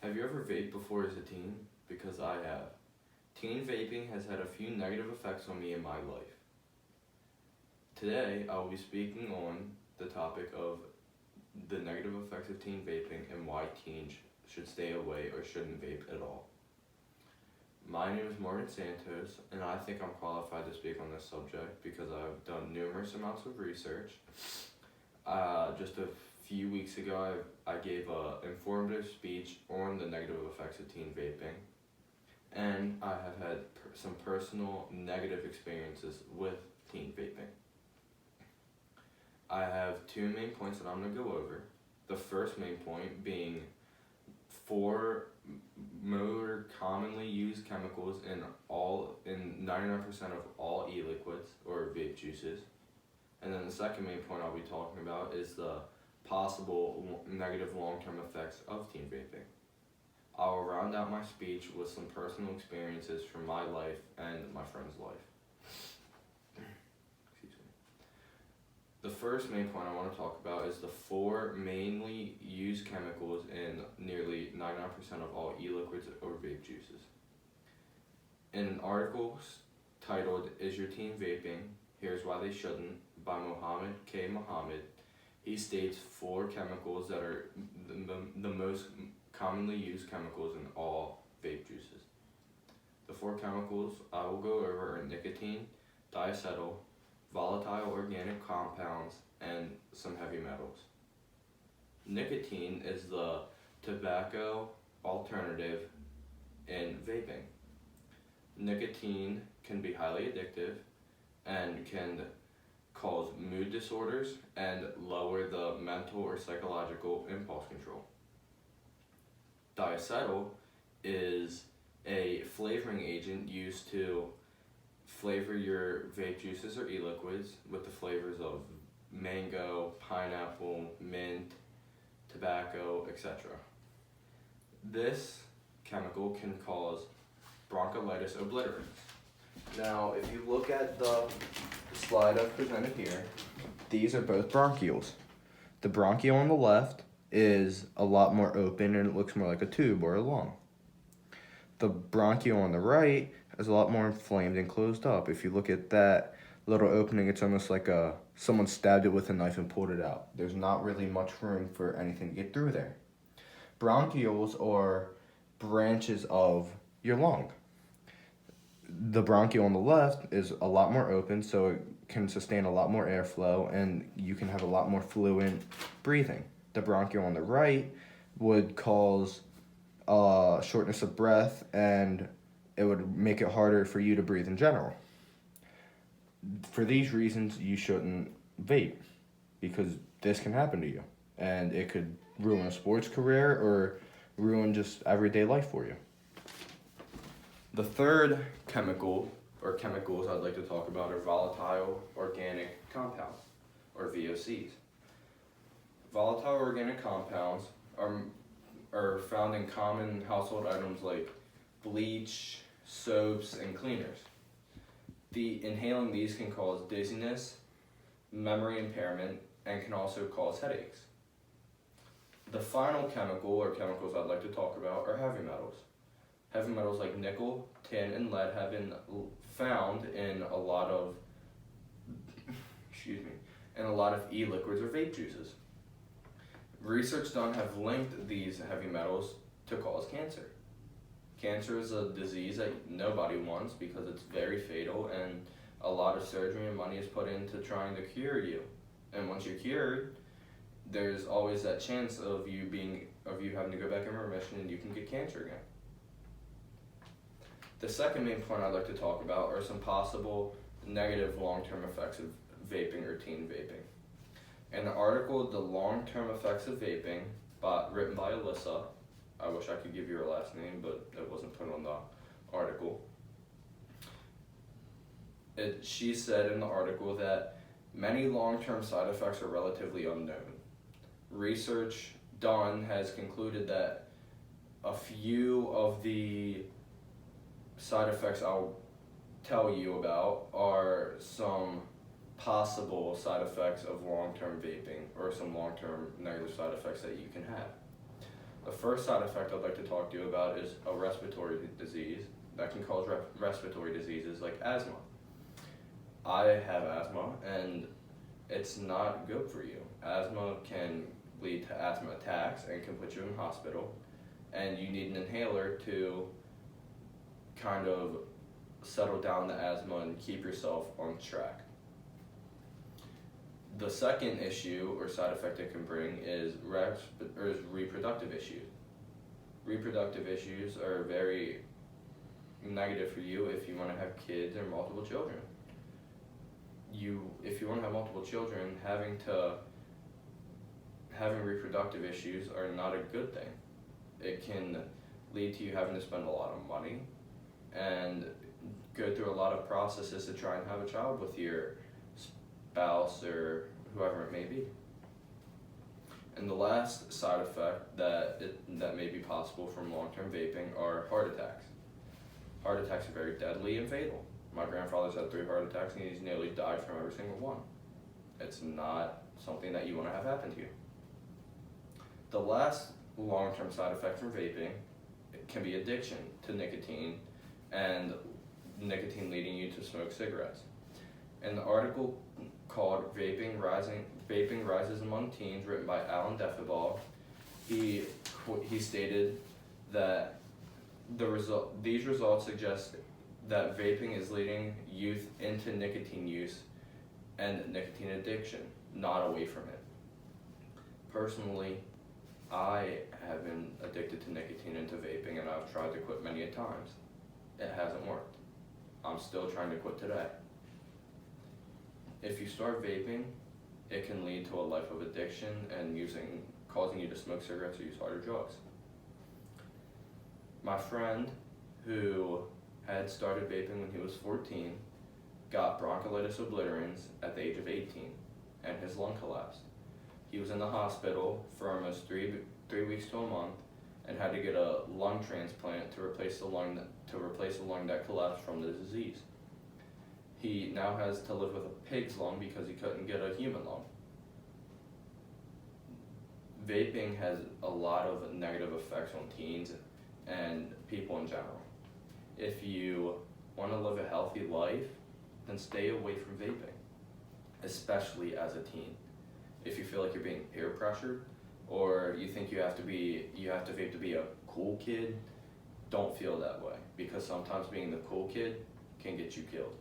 Have you ever vaped before as a teen? Because I have. Teen vaping has had a few negative effects on me in my life. Today, I will be speaking on the topic of the negative effects of teen vaping and why teens should stay away or shouldn't vape at all. My name is Morgan Santos, and I think I'm qualified to speak on this subject because I've done numerous amounts of research. Just a few weeks ago, I gave an informative speech on the negative effects of teen vaping, and I have had some personal negative experiences with teen vaping. I have two main points that I'm going to go over. The first main point being four more commonly used chemicals in 99% of all e-liquids or vape juices. And then the second main point I'll be talking about is the possible negative long-term effects of teen vaping. I'll round out my speech with some personal experiences from my life and my friend's life. Excuse me. The first main point I want to talk about is the four mainly used chemicals in nearly 99% of all e-liquids or vape juices. In an article titled, "Is Your Teen Vaping? Here's Why They Shouldn't," by Mohammed K. Mohammed, he states four chemicals that are the most commonly used chemicals in all vape juices. The four chemicals I will go over are nicotine, diacetyl, volatile organic compounds, and some heavy metals. Nicotine is the tobacco alternative in vaping. Nicotine can be highly addictive and can cause mood disorders and lower the mental or psychological impulse control. Diacetyl is a flavoring agent used to flavor your vape juices or e-liquids with the flavors of mango, pineapple, mint, tobacco, etc. This chemical can cause bronchiolitis obliterans. Now, if you look at the slide I've presented here, these are both bronchioles. The bronchiole on the left is a lot more open and it looks more like a tube or a lung. The bronchiole on the right is a lot more inflamed and closed up. If you look at that little opening, it's almost like someone stabbed it with a knife and pulled it out. There's not really much room for anything to get through there. Bronchioles are branches of your lung. The bronchiole on the left is a lot more open, so it can sustain a lot more airflow and you can have a lot more fluent breathing. The bronchiole on the right would cause shortness of breath and it would make it harder for you to breathe in general. For these reasons, you shouldn't vape because this can happen to you and it could ruin a sports career or ruin just everyday life for you. The third chemical or chemicals I'd like to talk about are volatile organic compounds or VOCs. Volatile organic compounds are found in common household items like bleach, soaps, and cleaners. Inhaling these can cause dizziness, memory impairment, and can also cause headaches. The final chemical or chemicals I'd like to talk about are heavy metals. Heavy metals like nickel, tin, and lead have been found in a lot of e-liquids or vape juices. Research done have linked these heavy metals to cause cancer. Cancer is a disease that nobody wants because it's very fatal and a lot of surgery and money is put into trying to cure you. And once you're cured, there's always that chance of you having to go back in remission and you can get cancer again. The second main point I'd like to talk about are some possible negative long-term effects of vaping or teen vaping. In the article, "The Long-Term Effects of Vaping," written by Alyssa, I wish I could give you her last name, but it wasn't put on the article. She said in the article that many long-term side effects are relatively unknown. Research done has concluded that a few of the side effects I'll tell you about are some possible side effects of long-term vaping or some long-term negative side effects that you can have. The first side effect I'd like to talk to you about is a respiratory disease that can cause respiratory diseases like asthma. I have asthma, and it's not good for you. Asthma can lead to asthma attacks and can put you in hospital, and you need an inhaler to kind of settle down the asthma and keep yourself on track. The second issue or side effect it can bring is reproductive issues. Reproductive issues are very negative for you if you want to have kids or multiple children. If you want to have multiple children, having reproductive issues are not a good thing. It can lead to you having to spend a lot of money and go through a lot of processes to try and have a child with your spouse or whoever it may be. And the last side effect that may be possible from long-term vaping are heart attacks. Heart attacks are very deadly and fatal. My grandfather's had 3 heart attacks and he's nearly died from every single one. It's not something that you want to have happen to you. The last long-term side effect from vaping can be addiction to nicotine, and nicotine leading you to smoke cigarettes. In the article called Vaping Rises Among Teens, written by Alan Defibal, he stated that these results suggest that vaping is leading youth into nicotine use and nicotine addiction, not away from it. Personally, I have been addicted to nicotine and to vaping, and I've tried to quit many a times. It hasn't worked. I'm still trying to quit today. If you start vaping, it can lead to a life of addiction and causing you to smoke cigarettes or use harder drugs. My friend, who had started vaping when he was 14, got bronchiolitis obliterans at the age of 18, and his lung collapsed. He was in the hospital for almost 3 weeks to a month, and had to get a lung transplant to replace the lung that collapsed from the disease. He now has to live with a pig's lung because he couldn't get a human lung. Vaping has a lot of negative effects on teens and people in general. If you want to live a healthy life, then stay away from vaping, especially as a teen. If you feel like you're being peer pressured, or you think you have to vape to be a cool kid, don't feel that way, because sometimes being the cool kid can get you killed.